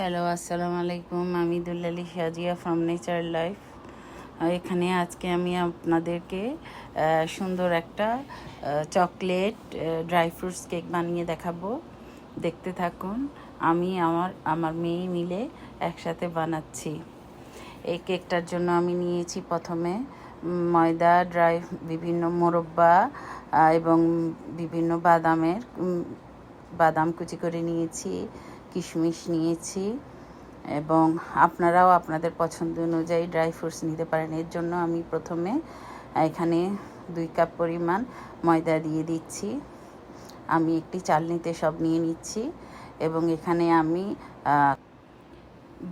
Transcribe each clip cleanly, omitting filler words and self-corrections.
Hello, আসসালামু আলাইকুম। আমি দুল্লালি শাজিয়া ফ্রম নেচার লাইফ। এখানে আজকে আমি আপনাদেরকে সুন্দর একটা চকলেট ড্রাই ফ্রুটস কেক বানিয়ে দেখাবো। দেখতে থাকুন। আমি আমার মেয়ে মিলে একসাথে বানাচ্ছি। এই কেকটার জন্য আমি নিয়েছি প্রথমে ময়দা, বিভিন্ন মোরব্বা এবং বিভিন্ন বাদাম কুচি করে নিয়েছি, কিশমিশ নিয়েছি এবং আপনারাও আপনাদের পছন্দ অনুযায়ী ড্রাই ফ্রুটস নিতে পারেন। এর জন্য আমি প্রথমে এখানে 2 কাপ পরিমাণ ময়দা দিয়ে দিচ্ছি। আমি একটি চালনিতে সব নিয়ে নিচ্ছি এবং এখানে আমি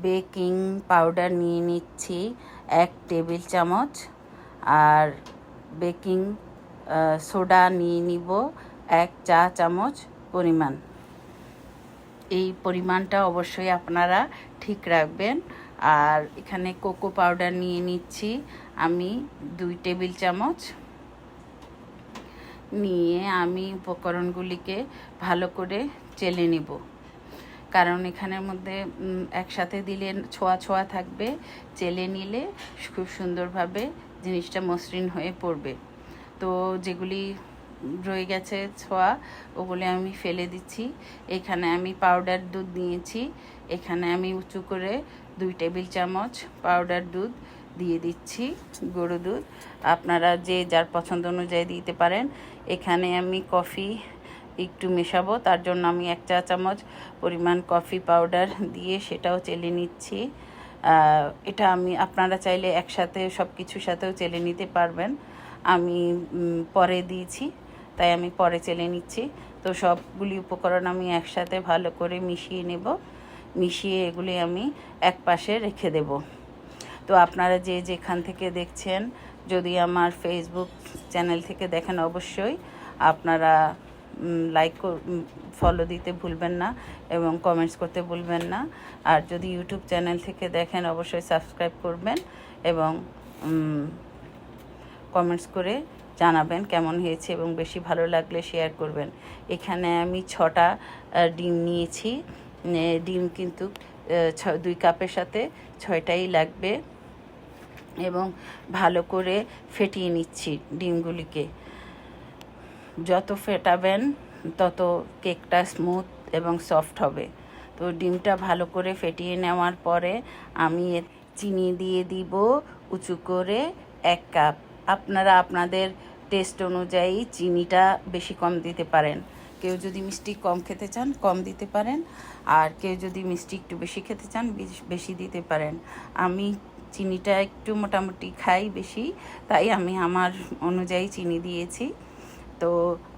বেকিং পাউডার নিয়ে নিচ্ছি 1 টেবিল চামচ, আর বেকিং সোডা নিয়ে নিব 1 চা চামচ পরিমাণ। এই পরিমাণটা অবশ্যই আপনারা ঠিক রাখবেন। আর এখানে কোকো পাউডার নিয়ে নিচ্ছি আমি 2 টেবিল চামচ। নিয়ে আমি উপকরণগুলিকে ভালো করে চেলে নেব, কারণ এখানের মধ্যে একসাথে দিলে ছোঁয়া ছোঁয়া থাকবে। চেলে নিলে খুব সুন্দরভাবে জিনিসটা মসৃণ হয়ে পড়বে। তো যেগুলি রয়ে গেছে ছোঁয়া, ওগুলি আমি ফেলে দিচ্ছি। এখানে আমি পাউডার দুধ নিয়েছি। এখানে আমি উঁচু করে 2 টেবিল চামচ পাউডার দুধ দিয়ে দিচ্ছি, গরু দুধ। আপনারা যে যার পছন্দ অনুযায়ী দিতে পারেন। এখানে আমি কফি একটু মেশাবো, তার জন্য আমি 1 চা চামচ পরিমাণ কফি পাউডার দিয়ে সেটাও চেলে নিচ্ছি। এটা আপনারা চাইলে একসাথে সব কিছুর সাথেও চেলে নিতে পারবেন। আমি পরে দিয়েছি, তাই আমি পরে চেলে নিচ্ছি। তো সবগুলি উপকরণ আমি একসাথে ভালো করে মিশিয়ে নেব। মিশিয়ে এগুলি আমি এক পাশে রেখে দেব। তো আপনারা যে যেখান থেকে দেখছেন, যদি আমার ফেসবুক চ্যানেল থেকে দেখেন, অবশ্যই আপনারা ফলো দিতে ভুলবেন না এবং কমেন্টস করতে ভুলবেন না। আর যদি ইউটিউব চ্যানেল থেকে দেখেন, অবশ্যই সাবস্ক্রাইব করবেন এবং কমেন্টস করে জানাবেন কেমন হয়েছে এবং বেশি ভালো লাগলে শেয়ার করবেন। এখানে আমি 6টা ডিম নিয়েছি। ডিম কিন্তু 2 কাপের সাথে 6টাই লাগবে এবং ভালো করে ফেটিয়ে নিচ্ছি ডিমগুলিকে। যত ফেটাবেন তত কেকটা স্মুথ এবং সফট হবে। তো ডিমটা ভালো করে ফেটিয়ে নেওয়ার পরে আমি চিনি দিয়ে দিব উঁচু করে 1 কাপ। আপনারা আপনাদের টেস্ট অনুযায়ী চিনিটা বেশি কম দিতে পারেন। কেউ যদি মিষ্টি কম খেতে চান কম দিতে পারেন, আর কেউ যদি মিষ্টি একটু বেশি খেতে চান বেশি দিতে পারেন। আমি চিনিটা একটু মোটামুটি খাই বেশি, তাই আমি আমার অনুযায়ী চিনি দিয়েছি। তো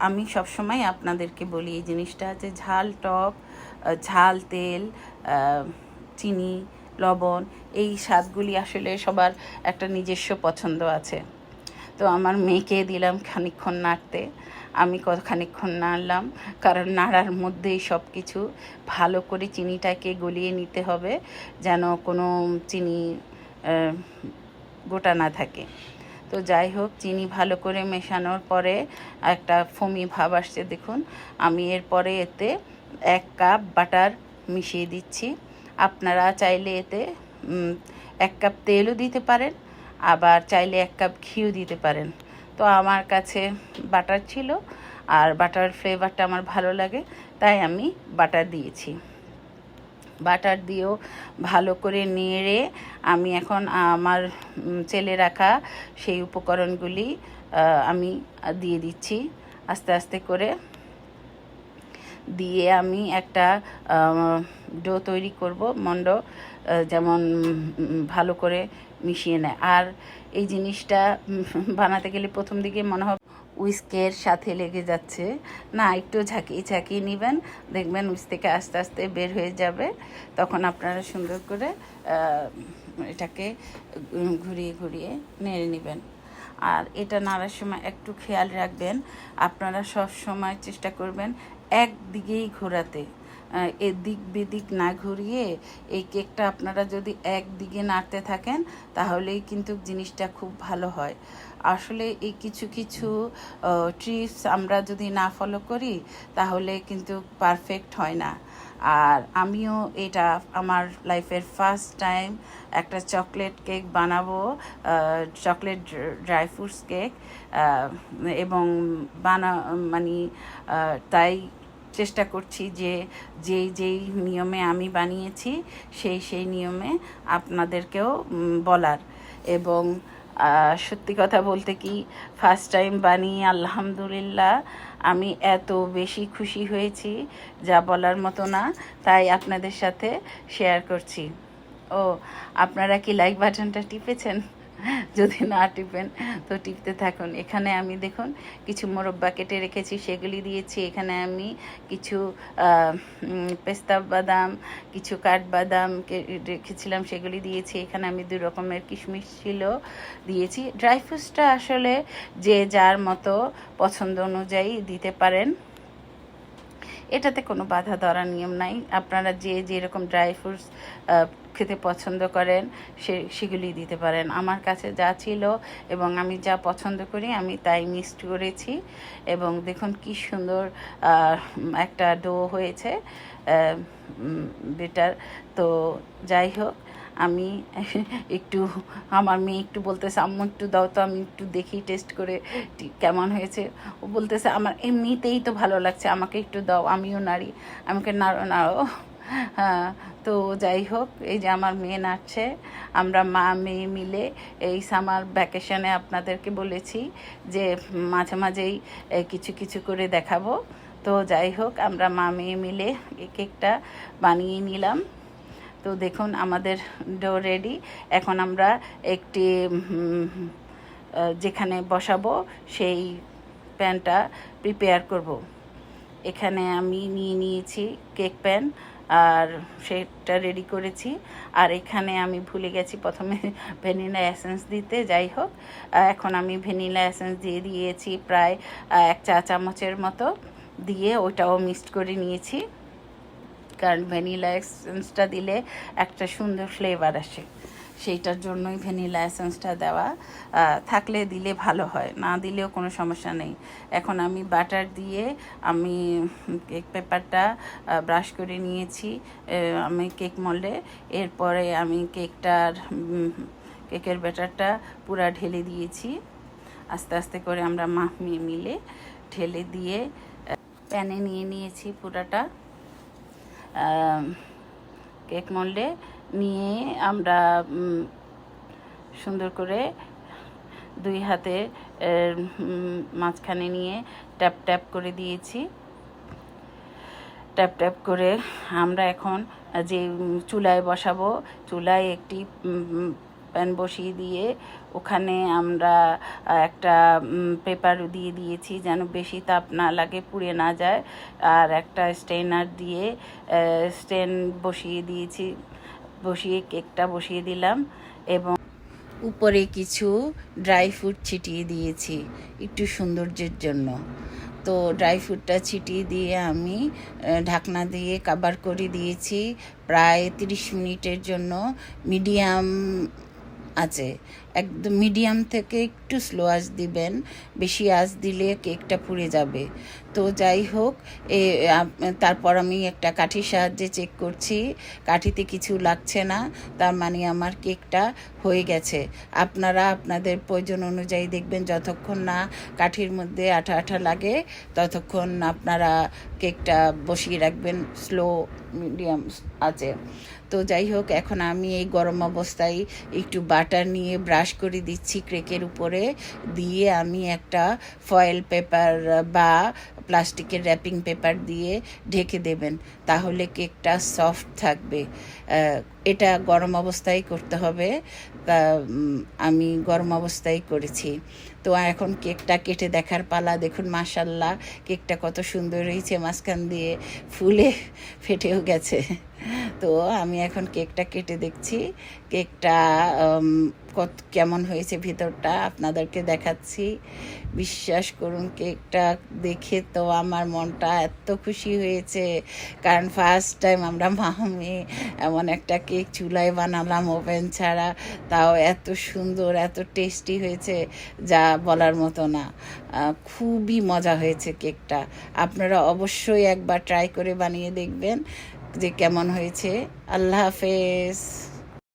আমি সবসময় আপনাদেরকে বলি এই জিনিসটা, যে ঝাল টক, ঝাল তেল, চিনি, লবণ, এই স্বাদগুলি আসলে সবার একটা নিজস্ব পছন্দ আছে। তো আমার মেয়েকে দিলাম খানিকক্ষণ নাড়তে। আমি খানিকক্ষণ নাড়লাম, কারণ নাড়ার মধ্যেই সব কিছু ভালো করে চিনিটাকে গলিয়ে নিতে হবে, যেন কোনো চিনি গোটা না থাকে। তো যাই হোক, চিনি ভালো করে মেশানোর পরে একটা ফোমি ভাব আসছে দেখুন। আমি এরপরে এতে 1 কাপ বাটার মিশিয়ে দিচ্ছি। আপনারা চাইলে এতে 1 কাপ তেলও দিতে পারেন, আবার চাইলে 1 কাপ ঘিও দিতে পারেন। তো আমার কাছে বাটার ছিল, আর বাটার ফ্লেভারটা আমার ভালো লাগে, তাই আমি বাটার দিয়েছি। বাটার দিয়েও ভালো করে নেড়ে আমি এখন আমার চেলে রাখা সেই উপকরণগুলি আমি দিয়ে দিচ্ছি আস্তে আস্তে করে। দিয়ে আমি একটা ডো তৈরি করব, মন্ড, যেমন ভালো করে মিশিয়ে নেয়। আর এই জিনিসটা বানাতে গেলে প্রথম দিকে মনে হয় উইস্কের সাথে লেগে যাচ্ছে, না, একটু ঝাঁকিয়ে নেবেন, দেখবেন উইস্ক থেকে আস্তে আস্তে বের হয়ে যাবে। তখন আপনারা সুন্দর করে এটাকে ঘুরিয়ে ঘুরিয়ে নেড়ে নেবেন। আর এটা নাড়ার সময় একটু খেয়াল রাখবেন, আপনারা সব সময় চেষ্টা করবেন একদিকেই ঘোরাতে, এদিক বেদিক না ঘুরিয়ে। এই কেকটা আপনারা যদি একদিকে নাড়তে থাকেন তাহলেই কিন্তু জিনিসটা খুব ভালো হয়। আসলে এই কিছু কিছু টিপস আমরা যদি না ফলো করি তাহলে কিন্তু পারফেক্ট হয় না। আর আমিও এটা আমার লাইফের ফার্স্ট টাইম একটা চকলেট কেক বানাবো, চকলেট ড্রাই ফ্রুটস কেক, এবং মানে তাই চেষ্টা করছি যে যেই নিয়মে আমি বানিয়েছি সেই নিয়মে আপনাদেরকেও বলার। এবং সত্যি কথা বলতে কি, ফার্স্ট টাইম বানিয়ে আলহামদুলিল্লাহ আমি এত বেশি খুশি হয়েছি যা বলার মতো না, তাই আপনাদের সাথে শেয়ার করছি। ও, আপনারা কি লাইক বাটনটা টিপেছেন? যদি না টিপেন তো টিপতে থাকুন। এখানে আমি দেখুন কিছু মোরব্বা কেটে রেখেছি, সেগুলি দিয়েছি। এখানে আমি কিছু পেস্তা বাদাম, কিছু কাঠবাদাম রেখেছিলাম, সেগুলি দিয়েছি। এখানে আমি 2 রকমের কিশমিশ ছিল দিয়েছি। ড্রাই ফ্রুটসটা আসলে যে যার মতো পছন্দ অনুযায়ী দিতে পারেন, এটাতে কোনো বাধা ধরার নিয়ম নাই। আপনারা যে যেরকম ড্রাই ফ্রুটস খেতে পছন্দ করেন সেগুলি দিতে পারেন। আমার কাছে যা ছিল এবং আমি যা পছন্দ করি আমি তাই মিক্সড করেছি। এবং দেখুন কি সুন্দর একটা ডো হয়েছে, বেটার। তো যাই হোক, আমি একটু, আমার মেয়ে একটু বলতেছে আম্মু একটু দাও তো, আমি একটু দেখি টেস্ট করে কেমন হয়েছে। ও বলতেছে আমার এমনিতেই তো ভালো লাগছে, আমাকে একটু দাও, আমিও নাড়ি। আমাকে নাড়ো নাড়ো। হ্যাঁ, তো যাই হোক, এই যে আমার মেয়ে নাচছে। আমরা মা মেয়ে মিলে এই সামার ভ্যাকেশনে আপনাদেরকে বলেছি যে মাঝে মাঝেই কিছু কিছু করে দেখাবো। তো যাই হোক, আমরা মা মেয়ে মিলে এই কেকটা বানিয়ে নিলাম। তো দেখুন আমাদের ডো রেডি। এখন আমরা একটি যেখানে বসাবো সেই প্যানটা প্রিপেয়ার করব। এখানে আমি নিয়ে নিয়েছি কেক প্যান, আর সেটা রেডি করেছি। আর এখানে আমি ভুলে গেছি প্রথমে ভ্যানিলা এসেন্স দিতে। যাই হোক, এখন আমি ভ্যানিলা এসেন্স দিয়ে দিয়েছি প্রায় 1 চা চামচের মতো, দিয়ে ওটাও মিক্সড করে নিয়েছি। কারণ ভ্যানিলা এসেন্সটা দিলে একটা সুন্দর ফ্লেভার আসে, সেইটার জন্যই ভ্যানিলা এসেন্সটা দেওয়া। থাকলে দিলে ভালো হয়, না দিলেও কোনো সমস্যা নেই। এখন আমি বাটার দিয়ে আমি কেক পেপারটা ব্রাশ করে নিয়েছি আমি কেক মোল্ডে। এরপরে আমি কেকের ব্যাটারটা পুরা ঢেলে দিয়েছি। আস্তে আস্তে করে আমরা মিলে ঢেলে দিয়ে প্যানে নিয়ে নিয়েছি পুরাটা কেক মোল্ডে নিয়ে আমরা সুন্দর করে 2 হাতে মাঝখানে নিয়ে ট্যাপ ট্যাপ করে দিয়েছি। ট্যাপ ট্যাপ করে আমরা এখন যে চুলায় বসাবো, চুলায় একটি প্যান বসিয়ে দিয়ে ওখানে আমরা একটা পেপার দিয়ে দিয়েছি যেন বেশি তাপ না লাগে, পুড়ে না যায়। আর একটা স্টেনার দিয়ে স্টেন বসিয়ে দিয়েছি, বসিয়ে কেকটা বসিয়ে দিলাম এবং উপরে কিছু ড্রাই ফ্রুট ছিটিয়ে দিয়েছি একটু সৌন্দর্যের জন্য। তো ড্রাই ফ্রুটটা ছিটিয়ে দিয়ে আমি ঢাকনা দিয়ে কভার করে দিয়েছি প্রায় 30 মিনিটের জন্য। মিডিয়াম আছে, একদম মিডিয়াম থেকে একটু স্লো আঁচ দিবেন, বেশি আঁচ দিলে কেকটা পুড়ে যাবে। তো যাই হোক, তারপর আমি একটা কাঠির সাহায্যে চেক করছি, কাঠিতে কিছু লাগছে না, তার মানে আমার কেকটা হয়ে গেছে। আপনারা আপনাদের প্রয়োজন অনুযায়ী দেখবেন, যতক্ষণ না কাঠির মধ্যে আঠা আঠা লাগে ততক্ষণ আপনারা কেকটা বসিয়ে রাখবেন স্লো মিডিয়াম আছে। তো যাই হোক, এখন আমি এই গরম অবস্থায় একটু বাটার নিয়ে ব্রাশ করে দিচ্ছি কেকের উপরে, দিয়ে আমি একটা ফয়েল পেপার বা প্লাস্টিকের র্যাপিং পেপার দিয়ে ঢেকে দেবেন, তাহলে কেকটা সফট থাকবে। এটা গরম অবস্থায় করতে হবে, তা আমি গরম অবস্থায় করেছি। তো এখন কেকটা কেটে দেখার পালা। দেখুন মাশাল্লাহ, কেকটা কত সুন্দর হয়েছে, মাঝখান দিয়ে ফুলে ফেটেও গেছে। তো আমি এখন কেকটা কেটে দেখছি, কেকটা কেমন হয়েছে ভিতরটা আপনাদেরকে দেখাচ্ছি। বিশ্বাস করুন, কেকটা দেখে তো আমার মনটা এত খুশি হয়েছে, কারণ ফার্স্ট টাইম আমরা মা মেয়ে এমন একটা কেক চুলায় বানালাম ওভেন ছাড়া, তাও এত সুন্দর এত টেস্টি হয়েছে যা বলার মতো না। খুবই মজা হয়েছে কেকটা, আপনারা অবশ্যই একবার ট্রাই করে বানিয়ে দেখবেন। যে কেমন হয়েছে। আল্লাহ হাফেজ।